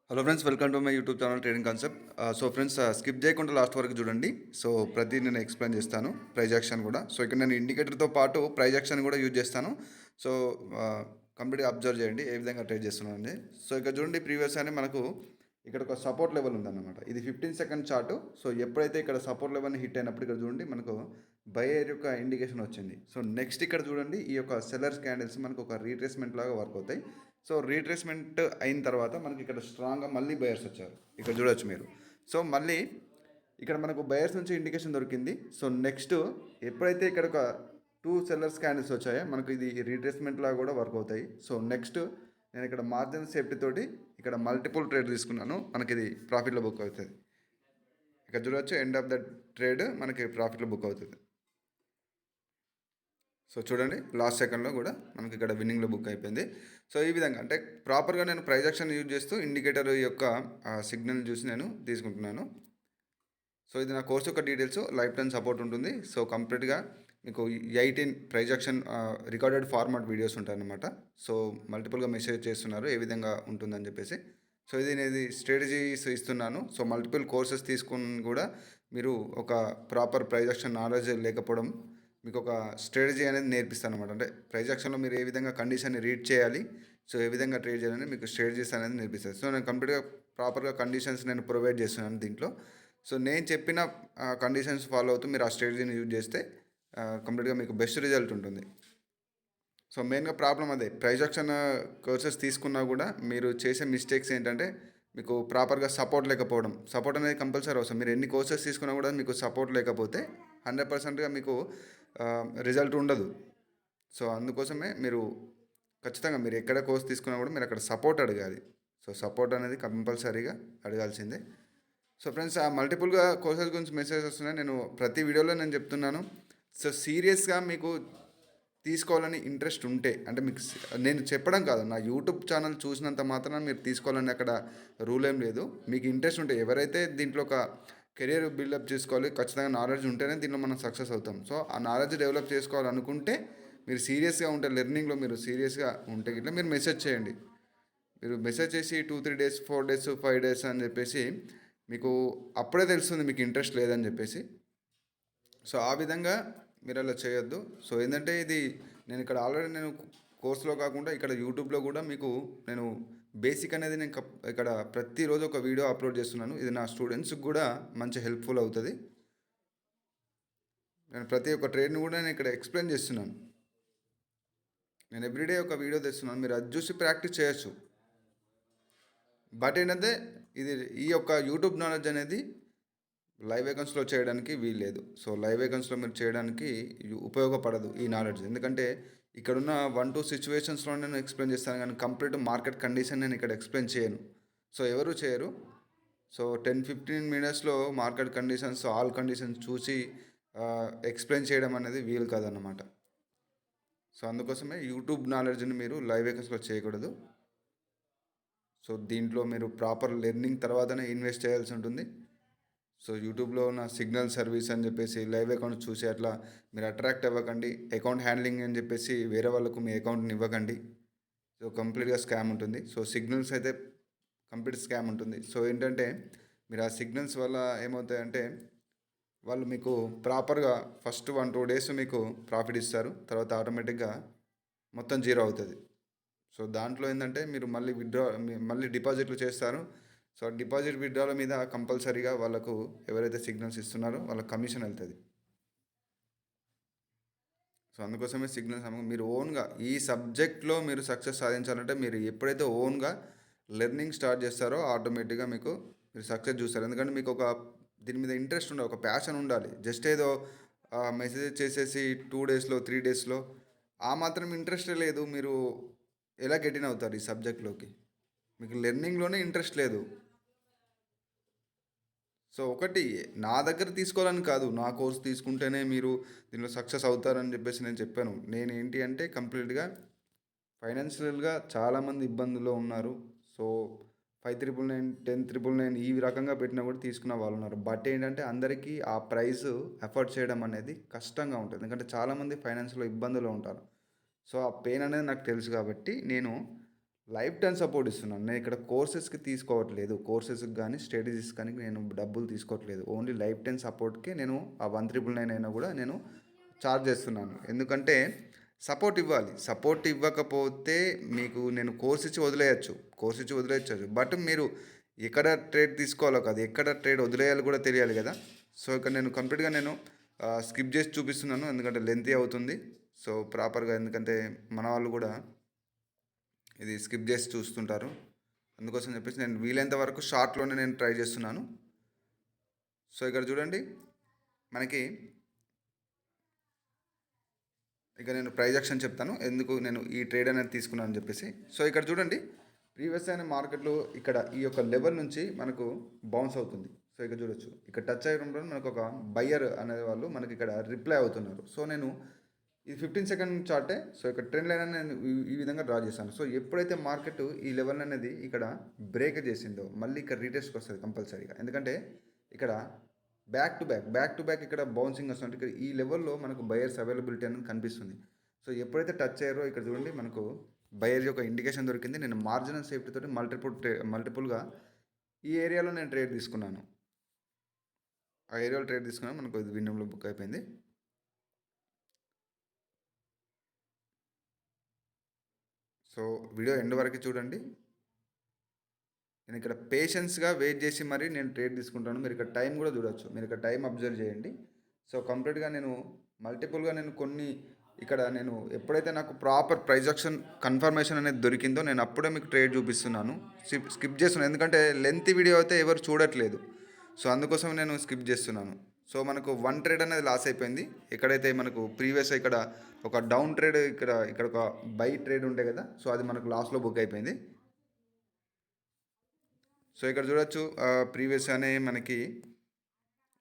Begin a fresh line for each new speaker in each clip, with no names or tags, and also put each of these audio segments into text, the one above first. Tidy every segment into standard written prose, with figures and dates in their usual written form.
Hello friends, welcome to my YouTube channel trading concept. So friends, skip చేయకుండా last వరకు చూడండి. So ప్రతి నేను ఎక్స్ప్లెయిన్ చేస్తాను, ప్రైజ్ యాక్షన్ కూడా. సో ఇక్కడ నేను ఇండికేటర్తో పాటు ప్రైజ్ యాక్షన్ కూడా యూజ్ చేస్తాను. సో కంప్లీట్గా అబ్జర్వ్ చేయండి ఏ విధంగా ట్రేడ్ చేస్తున్నాను. సో ఇక్కడ చూడండి, ప్రీవియస్ అని మనకు ఇక్కడ ఒక సపోర్ట్ లెవెల్ ఉందన్నమాట. ఇది 15 సెకండ్ చార్ట్. సో ఎప్పుడైతే ఇక్కడ సపోర్ట్ లెవెల్ని హిట్ అయినప్పుడు ఇక్కడ చూడండి మనకు బయర్ యొక్క ఇండికేషన్ వచ్చింది. సో నెక్స్ట్ ఇక్కడ చూడండి, ఈ యొక్క సెల్లర్స్ క్యాండిల్స్ మనకు ఒక రీట్రేస్మెంట్ లాగా వర్క్ అవుతాయి. సో రీట్రేస్మెంట్ అయిన తర్వాత మనకి ఇక్కడ స్ట్రాంగ్గా మళ్ళీ బయర్స్ వచ్చారు. ఇక్కడ చూడొచ్చు మీరు. సో మళ్ళీ ఇక్కడ మనకు బయర్స్ నుంచి ఇండికేషన్ దొరికింది. సో నెక్స్ట్ ఎప్పుడైతే ఇక్కడ ఒక 2 సెల్లర్స్ క్యాండిల్స్ వచ్చాయో మనకు ఇది రీట్రేస్మెంట్ లాగా కూడా వర్క్ అవుతాయి. సో నెక్స్ట్ నేను ఇక్కడ మార్జిన్ సేఫ్టీ తోటి ఇక్కడ మల్టిపుల్ ట్రేడ్ తీసుకున్నాను. మనకి ఇది ప్రాఫిట్లో బుక్ అవుతుంది. ఇక్కడ చూడవచ్చు, ఎండ్ ఆఫ్ ద ట్రేడ్ మనకి ప్రాఫిట్లో బుక్ అవుతుంది. సో చూడండి, లాస్ట్ సెకండ్లో కూడా మనకి ఇక్కడ విన్నింగ్లో బుక్ అయిపోయింది. సో ఈ విధంగా అంటే ప్రాపర్గా నేను ప్రైజ్ యాక్షన్ యూజ్ చేస్తూ ఇండికేటర్ యొక్క సిగ్నల్ చూసి నేను తీసుకుంటున్నాను. సో ఇది నా కోర్స్ యొక్క డీటెయిల్స్. లైఫ్ టైం సపోర్ట్ ఉంటుంది. సో కంప్లీట్గా మీకు 18 price action recorded format videos ఉంటాయన్నమాట. సో మల్టిపుల్గా మెసేజ్ చేస్తున్నారు ఏ విధంగా ఉంటుందని చెప్పేసి. సో ఇది నేను స్ట్రాటజీస్ ఇస్తున్నాను. సో మల్టిపుల్ కోర్సెస్ తీసుకుని కూడా మీరు ఒక ప్రాపర్ ప్రైజ్ యాక్షన్ నాలెడ్జ్ లేకపోవడం మీకు ఒక స్ట్రాటజీ అనేది నేర్పిస్తాను అనమాట. అంటే ప్రైజ్ యాక్షన్లో మీరు ఏ విధంగా కండిషన్ని రీడ్ చేయాలి, సో ఏ విధంగా ట్రేడ్ చేయాలని మీకు స్ట్రాటజీస్ అనేది నేర్పిస్తాను. సో నేను కంప్లీట్గా ప్రాపర్గా కండిషన్స్ నేను ప్రొవైడ్ చేస్తున్నాను దీంట్లో. సో నేను చెప్పిన కండిషన్స్ ఫాలో అవుతూ మీరు ఆ స్ట్రాటజీని యూజ్ చేస్తే కంప్లీట్గా మీకు బెస్ట్ రిజల్ట్ ఉంటుంది. సో మెయిన్గా ప్రాబ్లం అదే, ప్రైజ్ యాక్షన్ కోర్సెస్ తీసుకున్నా కూడా మీరు చేసే మిస్టేక్స్ ఏంటంటే మీకు ప్రాపర్గా సపోర్ట్ లేకపోవడం. సపోర్ట్ అనేది కంపల్సరీ అవసరం. మీరు ఎన్ని కోర్సెస్ తీసుకున్నా కూడా మీకు సపోర్ట్ లేకపోతే 100%గా మీకు రిజల్ట్ ఉండదు. సో అందుకోసమే మీరు ఖచ్చితంగా మీరు ఎక్కడ కోర్స్ తీసుకున్నా కూడా మీరు అక్కడ సపోర్ట్ అడగాలి. సో సపోర్ట్ అనేది కంపల్సరీగా అడగాల్సిందే. సో ఫ్రెండ్స్, ఆ మల్టిపుల్గా కోర్సెస్ గురించి మెసేజ్ వస్తున్నాయి. నేను ప్రతి వీడియోలో నేను చెప్తున్నాను. సో సీరియస్గా మీకు తీసుకోవాలని ఇంట్రెస్ట్ ఉంటే, అంటే మీకు నేను చెప్పడం కాదు, నా యూట్యూబ్ ఛానల్ చూసినంత మాత్రం మీరు తీసుకోవాలని అక్కడ రూల్ ఏం లేదు. మీకు ఇంట్రెస్ట్ ఉంటే, ఎవరైతే దీంట్లో ఒక కెరియర్ బిల్డప్ చేసుకోవాలి, ఖచ్చితంగా నాలెడ్జ్ ఉంటేనే దీంట్లో మనం సక్సెస్ అవుతాం. సో ఆ నాలెడ్జ్ డెవలప్ చేసుకోవాలనుకుంటే మీరు సీరియస్గా ఉంటే, లెర్నింగ్లో మీరు సీరియస్గా ఉంటే ఇట్లా మీరు మెసేజ్ చేయండి. మీరు మెసేజ్ చేసి 2-3 డేస్ 4 డేస్ 5 డేస్ అని చెప్పేసి మీకు అప్పుడే తెలుస్తుంది మీకు ఇంట్రెస్ట్ లేదని చెప్పేసి. సో ఆ విధంగా మీరు అలా చేయొద్దు. సో ఏంటంటే ఇది నేను ఇక్కడ ఆల్రెడీ నేను కోర్సులో కాకుండా ఇక్కడ యూట్యూబ్లో కూడా మీకు నేను బేసిక్ అనేది నేను ఇక్కడ ప్రతిరోజు ఒక వీడియో అప్లోడ్ చేస్తున్నాను. ఇది నా స్టూడెంట్స్కి కూడా మంచి హెల్ప్ఫుల్ అవుతుంది. నేను ప్రతి ఒక్క ట్రేడ్ని కూడా నేను ఇక్కడ ఎక్స్ప్లెయిన్ చేస్తున్నాను. నేను ఎవ్రీడే ఒక వీడియో తెస్తున్నాను. మీరు అది చూసి ప్రాక్టీస్ చేయొచ్చు. బట్ ఏంటంటే ఇది ఈ యొక్క యూట్యూబ్ నాలెడ్జ్ అనేది లైవ్ వేకెన్స్లో చేయడానికి వీల్లేదు. సో లైవ్ వేకెన్స్లో మీరు చేయడానికి ఉపయోగపడదు ఈ నాలెడ్జ్. ఎందుకంటే ఇక్కడున్న 1-2 సిచ్యువేషన్స్లో నేను ఎక్స్ప్లెయిన్ చేస్తాను, కానీ కంప్లీట్ మార్కెట్ కండిషన్ నేను ఇక్కడ ఎక్స్ప్లెయిన్ చేయను. సో ఎవరు చేయరు. సో 10-15 మినిట్స్లో మార్కెట్ కండిషన్స్, ఆల్ కండిషన్స్ చూసి ఎక్స్ప్లెయిన్ చేయడం అనేది వీలు కాదన్నమాట. సో అందుకోసమే యూట్యూబ్ నాలెడ్జ్ని మీరు లైవ్ వేకెన్స్లో చేయకూడదు. సో దీంట్లో మీరు ప్రాపర్ లెర్నింగ్ తర్వాతనే ఇన్వెస్ట్ చేయాల్సి ఉంటుంది. సో యూట్యూబ్లో ఉన్న సిగ్నల్ సర్వీస్ అని చెప్పేసి లైవ్ అకౌంట్ చూసి అట్లా మీరు అట్రాక్ట్ అవ్వకండి. అకౌంట్ హ్యాండ్లింగ్ అని చెప్పేసి వేరే వాళ్ళకు మీ అకౌంట్ని ఇవ్వకండి. సో కంప్లీట్గా స్కామ్ ఉంటుంది. సో సిగ్నల్స్ అయితే కంప్లీట్ స్కామ్ ఉంటుంది. సో ఏంటంటే మీరు ఆ సిగ్నల్స్ వల్ల ఏమవుతాయంటే వాళ్ళు మీకు ప్రాపర్గా ఫస్ట్ 1-2 డేస్ మీకు ప్రాఫిట్ ఇస్తారు, తర్వాత ఆటోమేటిక్గా మొత్తం జీరో అవుతుంది. సో దాంట్లో ఏంటంటే మీరు మళ్ళీ డిపాజిట్లు చేస్తారు. సో డిపాజిట్ విత్డ్రాల మీద కంపల్సరీగా వాళ్ళకు ఎవరైతే సిగ్నల్స్ ఇస్తున్నారో వాళ్ళకి కమిషన్ వెళ్తుంది. సో అందుకోసమే సిగ్నల్స్ మీరు ఓన్గా ఈ సబ్జెక్ట్లో మీరు సక్సెస్ సాధించాలంటే మీరు ఎప్పుడైతే ఓన్గా లెర్నింగ్ స్టార్ట్ చేస్తారో ఆటోమేటిక్గా మీరు సక్సెస్ చూస్తారు. ఎందుకంటే మీకు దీని మీద ఇంట్రెస్ట్ ఉండాలి, ఒక ప్యాషన్ ఉండాలి. జస్ట్ ఏదో మెసేజ్ చేసేసి 2 డేస్లో 3 డేస్లో ఆ మాత్రం ఇంట్రెస్టే లేదు, మీరు ఎలా గెట్ ఇన్ అవుతారు ఈ సబ్జెక్ట్లోకి? మీకు లెర్నింగ్లోనే ఇంట్రెస్ట్ లేదు. సో ఒకటి, నా దగ్గర తీసుకోవాలని కాదు, నా కోర్స్ తీసుకుంటేనే మీరు దీనిలో సక్సెస్ అవుతారని చెప్పేసి నేను చెప్పాను. నేను ఏంటి అంటే కంప్లీట్గా ఫైనాన్షియల్గా చాలామంది ఇబ్బందుల్లో ఉన్నారు. సో 5,999 10,999 ఈ రకంగా పెట్టినా కూడా తీసుకున్న వాళ్ళు ఉన్నారు. బట్ ఏంటంటే అందరికీ ఆ ప్రైస్ ఎఫర్ట్ చేయడం అనేది కష్టంగా ఉంటుంది. ఎందుకంటే చాలామంది ఫైనాన్షియల్ ఇబ్బందుల్లో ఉంటారు. సో ఆ పెయిన్ అనేది నాకు తెలుసు కాబట్టి నేను లైఫ్ టైం సపోర్ట్ ఇస్తున్నాను. నేను ఇక్కడ కోర్సెస్‌కి తీసుకోవట్లేదు. కోర్సెస్‌కి గానీ, స్ట్రాటజీస్ కానీ నేను డబ్బులు తీసుకోవట్లేదు. ఓన్లీ లైఫ్ టైం సపోర్ట్‌కే నేను ఆ 1999 అయినా కూడా నేను చార్జ్ చేస్తున్నాను. ఎందుకంటే సపోర్ట్ ఇవ్వాలి. సపోర్ట్ ఇవ్వకపోతే మీకు నేను కోర్స్ ఇచ్చి వదిలేయొచ్చు. కోర్స్ ఇచ్చి వదిలేయొచ్చు. బట్ మీరు ఎక్కడ ట్రేడ్ తీసుకోవాలో కాదు, ఎక్కడ ట్రేడ్ వదిలేయాలో కూడా తెలియాలి కదా! సో, ఇక్కడ నేను కంప్లీట్‌గా నేను స్కిప్ చేసి చూపిస్తున్నాను. ఎందుకంటే లెంతీ అవుతుంది. సో, ప్రాపర్‌గా ఎందుకంటే మన వాళ్ళు కూడా ఇది స్కిప్ చేసి చూస్తుంటారు. అందుకోసం చెప్పేసి నేను వీలైనంత వరకు షార్ట్లోనే నేను ట్రై చేస్తున్నాను. సో ఇక్కడ చూడండి మనకి ఇక నేను ప్రైజ్ యాక్షన్ చెప్తాను ఎందుకు నేను ఈ ట్రేడ్ అనేది తీసుకున్నాను అని చెప్పేసి. సో ఇక్కడ చూడండి ప్రీవియస్ అయిన మార్కెట్లో ఇక్కడ ఈ యొక్క లెవెల్ నుంచి మనకు బౌన్స్ అవుతుంది. సో ఇక్కడ చూడొచ్చు ఇక్కడ టచ్ అయ్యడంలో మనకు ఒక బయ్యర్ అనే వాళ్ళు మనకి ఇక్కడ రిప్లై అవుతున్నారు. సో నేను ఇది 15 సెకండ్ చార్టే. సో ఇక్కడ ట్రెండ్ లైన్ నేను ఈ విధంగా డ్రా చేశాను. సో ఎప్పుడైతే మార్కెట్ ఈ లెవెల్ అనేది ఇక్కడ బ్రేక్ చేసిందో మళ్ళీ ఇక్కడ రీటెస్ట్కి వస్తుంది కంపల్సరీగా. ఎందుకంటే ఇక్కడ బ్యాక్ టు బ్యాక్ ఇక్కడ బౌన్సింగ్ వస్తుంది. ఇక్కడ ఈ లెవెల్లో మనకు బయర్స్ అవైలబిలిటీ అనేది కనిపిస్తుంది. సో ఎప్పుడైతే టచ్ అయ్యారో ఇక్కడ చూడండి మనకు బయర్ యొక్క ఇండికేషన్ దొరికింది. నేను మార్జినల్ సేఫ్టీ తోటి మల్టిపుల్గా ఈ ఏరియాలో నేను ట్రేడ్ తీసుకున్నాను. ఆ ఏరియాలో ట్రేడ్ తీసుకున్నాను. మనకు ఇది విన్నంలో బుక్ అయిపోయింది. సో వీడియో ఎండ్ వరకు చూడండి. నేను ఇక్కడ పేషెన్స్గా వెయిట్ చేసి మరీ నేను ట్రేడ్ తీసుకుంటాను. మీరు ఇక్కడ టైం కూడా చూడొచ్చు. మీరు ఇక్కడ టైం అబ్జర్వ్ చేయండి. సో కంప్లీట్గా నేను మల్టిపుల్గా నేను కొన్ని ఇక్కడ నేను ఎప్పుడైతే నాకు ప్రాపర్ ప్రైజ్ యాక్షన్ కన్ఫర్మేషన్ అనేది దొరికిందో నేను అప్పుడే మీకు ట్రేడ్ చూపిస్తున్నాను. స్కిప్ చేస్తున్నాను ఎందుకంటే లెంత్ వీడియో అయితే ఎవరు చూడట్లేదు. సో అందుకోసం నేను స్కిప్ చేస్తున్నాను. సో మనకు వన్ ట్రేడ్ అనేది లాస్ అయిపోయింది. ఎక్కడైతే మనకు ప్రీవియస్ ఇక్కడ ఒక డౌన్ ట్రేడ్ ఇక్కడ ఒక బై ట్రేడ్ ఉండే కదా. సో అది మనకు లాస్లో బుక్ అయిపోయింది. సో ఇక్కడ చూడొచ్చు ప్రీవియస్ అనే మనకి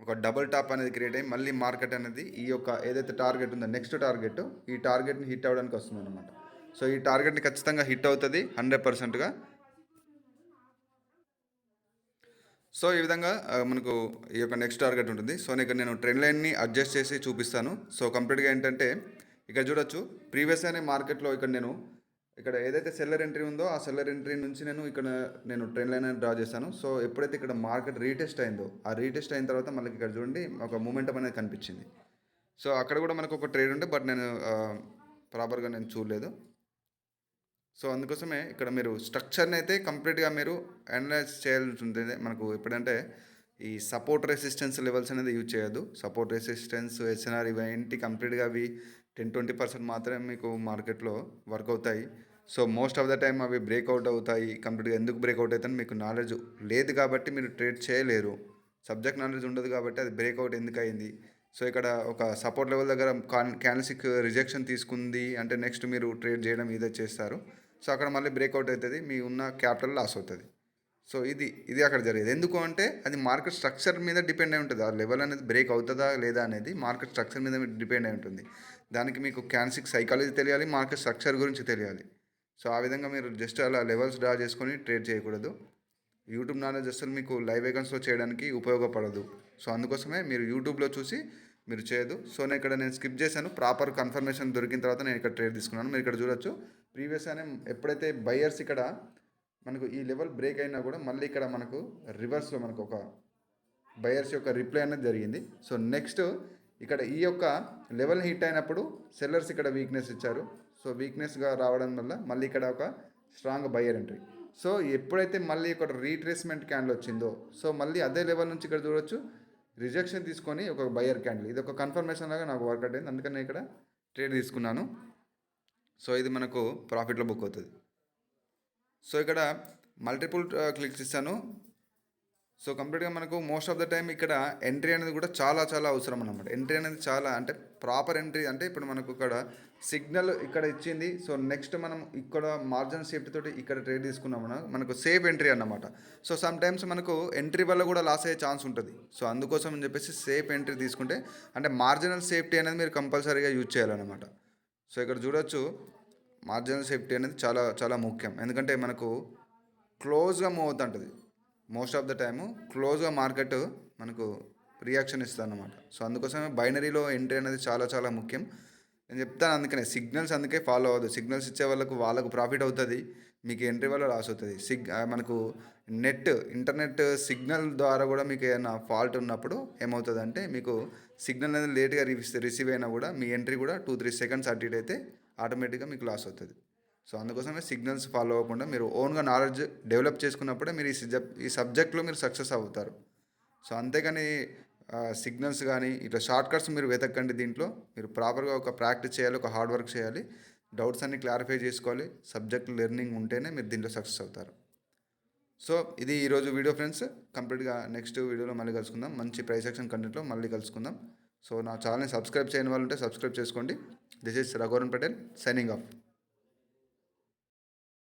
ఒక డబుల్ టాప్ అనేది క్రియేట్ అయ్యి మళ్ళీ మార్కెట్ అనేది ఈ యొక్క ఏదైతే టార్గెట్ ఉందో నెక్స్ట్ టార్గెట్ ఈ టార్గెట్ని హిట్ అవ్వడానికి వస్తుంది అనమాట. సో ఈ టార్గెట్ని ఖచ్చితంగా హిట్ అవుతుంది 100%గా. సో ఈ విధంగా మనకు ఈ యొక్క నెక్స్ట్ టార్గెట్ ఉంటుంది. సో ఇక్కడ నేను ట్రెండ్ లైన్ని అడ్జస్ట్ చేసి చూపిస్తాను. సో కంప్లీట్గా ఏంటంటే ఇక్కడ చూడొచ్చు ప్రీవియస్ అనే మార్కెట్లో ఇక్కడ ఏదైతే సెల్లర్ ఎంట్రీ ఉందో ఆ సెల్లర్ ఎంట్రీ నుంచి నేను ట్రెండ్ లైన్ డ్రా చేశాను. సో ఎప్పుడైతే ఇక్కడ మార్కెట్ రీటెస్ట్ అయిందో ఆ రీటెస్ట్ అయిన తర్వాత మళ్ళీ ఇక్కడ చూడండి ఒక మూమెంటం అనేది కనిపించింది. సో అక్కడ కూడా మనకు ఒక ట్రేడ్ ఉండే బట్ నేను ప్రాపర్గా నేను చూడలేదు. సో అందుకోసమే ఇక్కడ మీరు స్ట్రక్చర్ని అయితే కంప్లీట్గా మీరు అనలైజ్ చేయాల్సి ఉంటుంది. మనకు ఎప్పుడంటే ఈ సపోర్ట్ రెసిస్టెన్స్ లెవెల్స్ అనేది యూజ్ చేయొద్దు. సపోర్ట్ రెసిస్టెన్స్ ఎస్ఎన్ఆర్ ఇవేంటి కంప్లీట్గా అవి 10-20% మాత్రమే మీకు మార్కెట్లో వర్క్ అవుతాయి. So most of the time అవి బ్రేక్అవుట్ అవుతాయి. కంప్లీట్గా ఎందుకు బ్రేక్అవుట్ అవుతాయని మీకు నాలెడ్జ్ లేదు కాబట్టి మీరు ట్రేడ్ చేయలేరు. సబ్జెక్ట్ నాలెడ్జ్ ఉండదు కాబట్టి అది బ్రేక్అవుట్ ఎందుకు అయింది. సో ఇక్కడ ఒక సపోర్ట్ లెవెల్ దగ్గర క్యాండిల్స్టిక్ రిజెక్షన్ తీసుకుంది అంటే నెక్స్ట్ మీరు ట్రేడ్ చేయడం ఇదే చేస్తారు. సో అక్కడ మళ్ళీ బ్రేక్అవుట్ అవుతుంది, మీ ఉన్న క్యాపిటల్ లాస్ అవుతుంది. సో ఇది అక్కడ జరిగేది. ఎందుకు అంటే అది మార్కెట్ స్ట్రక్చర్ మీద డిపెండ్ అయి ఉంటుంది. ఆ లెవెల్ అనేది బ్రేక్ అవుతుందా లేదా అనేది మార్కెట్ స్ట్రక్చర్ మీద డిపెండ్ అయి ఉంటుంది. దానికి మీకు క్యాండిల్స్టిక్ సైకాలజీ తెలియాలి, మార్కెట్ స్ట్రక్చర్ గురించి తెలియాలి. సో ఆ విధంగా మీరు జస్ట్ అలా లెవెల్స్ డ్రా చేసుకొని ట్రేడ్ చేయకూడదు. యూట్యూబ్ నాలెడ్జ్ అసలు మీకు లైవ్ వేగన్స్లో చేయడానికి ఉపయోగపడదు. సో అందుకోసమే మీరు యూట్యూబ్లో చూసి మీరు చేయదు. సో నేను స్కిప్ చేశాను. ప్రాపర్ కన్ఫర్మేషన్ దొరికిన తర్వాత నేను ఇక్కడ ట్రేడ్ తీసుకున్నాను. మీరు ఇక్కడ చూడొచ్చు ప్రీవియస్ అనే ఎప్పుడైతే బయర్స్ ఇక్కడ మనకు ఈ లెవెల్ బ్రేక్ అయినా కూడా మళ్ళీ ఇక్కడ మనకు రివర్స్లో మనకు ఒక బయర్స్ యొక్క రిప్లై అనేది జరిగింది. సో నెక్స్ట్ ఇక్కడ ఈ యొక్క లెవెల్ హిట్ అయినప్పుడు సెల్లర్స్ ఇక్కడ వీక్నెస్ ఇచ్చారు. సో వీక్నెస్గా రావడం వల్ల మళ్ళీ ఇక్కడ ఒక స్ట్రాంగ్ బయర్ ఎంట్రీ. సో ఎప్పుడైతే మళ్ళీ ఒక రీట్రేస్మెంట్ క్యాండిల్ వచ్చిందో సో మళ్ళీ అదే లెవెల్ నుంచి ఇక్కడ చూడొచ్చు రిజెక్షన్ తీసుకొని ఒక బయర్ క్యాండిల్ ఇది ఒక కన్ఫర్మేషన్ లాగా నాకు వర్కౌట్ అయింది. అందుకని నేను ఇక్కడ ట్రేడ్ తీసుకున్నాను. సో ఇది మనకు ప్రాఫిట్లో బుక్ అవుతుంది. సో ఇక్కడ మల్టిపుల్ క్లిక్స్ ఇస్తాను. సో కంప్లీట్గా మనకు మోస్ట్ ఆఫ్ ద టైం ఇక్కడ ఎంట్రీ అనేది కూడా చాలా చాలా అవసరం అన్నమాట. ఎంట్రీ అనేది చాలా అంటే ప్రాపర్ ఎంట్రీ అంటే ఇప్పుడు మనకు ఇక్కడ సిగ్నల్ ఇక్కడ ఇచ్చింది. సో నెక్స్ట్ మనం ఇక్కడ మార్జిన్ సేఫ్టీ తోటి ఇక్కడ ట్రేడ్ తీసుకున్నాం మనకు సేఫ్ ఎంట్రీ అన్నమాట. సో సమ్ టైమ్స్ మనకు ఎంట్రీ వల్ల కూడా లాస్ అయ్యే ఛాన్స్ ఉంటుంది. సో అందుకోసం అని చెప్పేసి సేఫ్ ఎంట్రీ తీసుకుంటే అంటే మార్జినల్ సేఫ్టీ అనేది మీరు కంపల్సరీగా యూజ్ చేయాలన్నమాట. సో ఇక్కడ చూడొచ్చు మార్జినల్ సేఫ్టీ అనేది చాలా చాలా ముఖ్యం. ఎందుకంటే మనకు క్లోజ్గా మూవ్ అవుతుంటుంది. మోస్ట్ ఆఫ్ ద టైము క్లోజ్గా మార్కెట్ మనకు రియాక్షన్ ఇస్తుంది అన్నమాట. సో అందుకోసమే బైనరీలో ఎంట్రీ అనేది చాలా చాలా ముఖ్యం. నేను చెప్తాను అందుకనే సిగ్నల్స్ అందుకే ఫాలో అవ్వదు. సిగ్నల్స్ ఇచ్చే వాళ్ళకు ప్రాఫిట్ అవుతుంది. మీకు ఎంట్రీ వల్ల లాస్ అవుతుంది. మనకు ఇంటర్నెట్ సిగ్నల్ ద్వారా కూడా మీకు ఏమైనా ఫాల్ట్ ఉన్నప్పుడు ఏమవుతుందంటే మీకు సిగ్నల్ అనేది లేట్గా రిసీవ్ అయినా కూడా మీ ఎంట్రీ కూడా 2-3 సెకండ్స్ అటు ఇటు అయితే ఆటోమేటిక్గా మీకు లాస్ అవుతుంది. సో అందుకోసమే సిగ్నల్స్ ఫాలో అవ్వకుండా మీరు ఓన్గా నాలెడ్జ్ డెవలప్ చేసుకున్నప్పుడే మీరు ఈ సబ్జెక్ట్లో మీరు సక్సెస్ అవుతారు. సో అంతేగాని సిగ్నల్స్ కానీ ఇట్లా షార్ట్ కట్స్ మీరు వెతకండి. దీంట్లో మీరు ప్రాపర్గా ఒక ప్రాక్టీస్ చేయాలి, ఒక హార్డ్ వర్క్ చేయాలి, డౌట్స్ అన్ని క్లారిఫై చేసుకోవాలి. సబ్జెక్ట్ లెర్నింగ్ ఉంటేనే మీరు దీంట్లో సక్సెస్ అవుతారు. సో ఇది ఈరోజు వీడియో ఫ్రెండ్స్. కంప్లీట్గా నెక్స్ట్ వీడియోలో మళ్ళీ కలుసుకుందాం. మంచి ప్రైస్ యాక్షన్ కంటెంట్లో మళ్ళీ కలుసుకుందాం. సో నా ఛానల్ని సబ్స్క్రైబ్ చేయని వాళ్ళు ఉంటే సబ్స్క్రైబ్ చేసుకోండి. This is Raghuvaran Patel signing off.